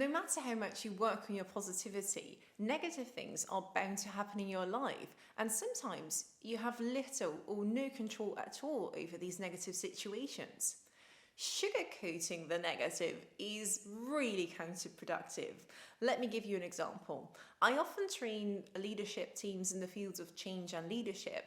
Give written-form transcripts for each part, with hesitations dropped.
No matter how much you work on your positivity, negative things are bound to happen in your life, and sometimes you have little or no control at all over these negative situations. Sugarcoating the negative is really counterproductive. Let me give you an example. I often train leadership teams in the fields of change and leadership.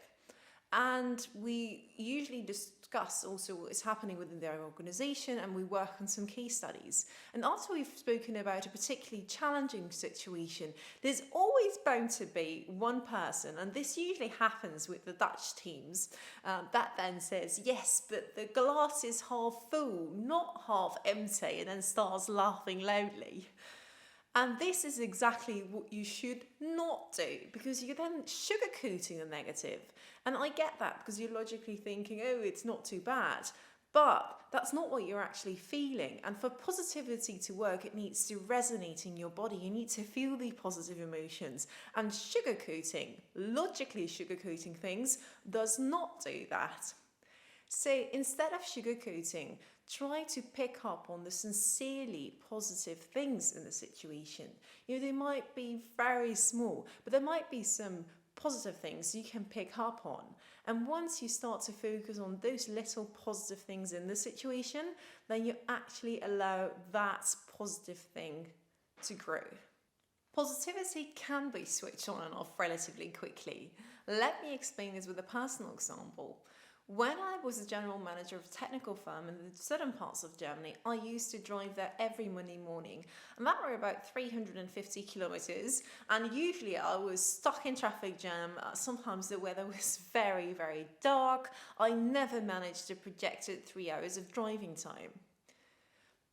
And we usually discuss also what is happening within their organization, and we work on some case studies. And after we've spoken about a particularly challenging situation, there's always bound to be one person, and this usually happens with the Dutch teams, that then says, yes, but the glass is half full, not half empty, and then starts laughing loudly. And this is exactly what you should not do, because you're then sugarcoating the negative. And I get that, because you're logically thinking, oh, it's not too bad. But that's not what you're actually feeling. And for positivity to work, it needs to resonate in your body. You need to feel the positive emotions. And logically sugarcoating things, does not do that. So instead of sugarcoating, try to pick up on the sincerely positive things in the situation. They might be very small, but there might be some positive things you can pick up on. And once you start to focus on those little positive things in the situation, then you actually allow that positive thing to grow. Positivity can be switched on and off relatively quickly. Let me explain this with a personal example. When I was a general manager of a technical firm in the southern parts of Germany, I used to drive there every Monday morning, and that were about 350 kilometers, and usually I was stuck in traffic jam. Sometimes the weather was very, very dark. I never managed to project 3 hours of driving time.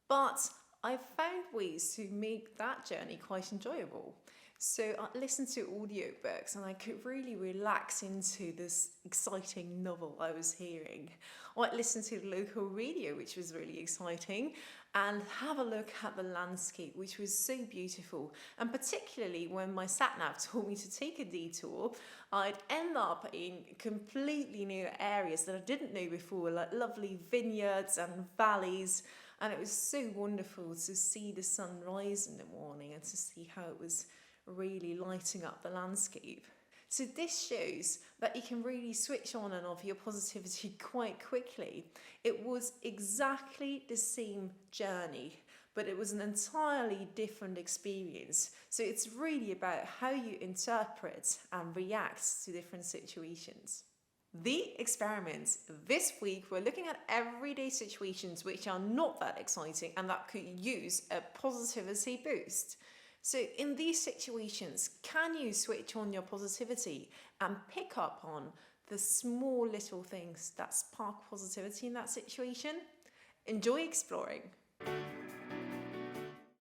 But I found ways to make that journey quite enjoyable. So I listened to audiobooks, and I could really relax into this exciting novel I was hearing. I listened to the local radio, which was really exciting, and have a look at the landscape, which was so beautiful. And particularly when my sat-nav told me to take a detour, I'd end up in completely new areas that I didn't know before, like lovely vineyards and valleys. And it was so wonderful to see the sun rise in the morning and to see how it was really lighting up the landscape. So this shows that you can really switch on and off your positivity quite quickly. It was exactly the same journey, but it was an entirely different experience. So it's really about how you interpret and react to different situations. The experiments this week, we're looking at everyday situations which are not that exciting and that could use a positivity boost. So in these situations, can you switch on your positivity and pick up on the small little things that spark positivity in that situation? Enjoy exploring.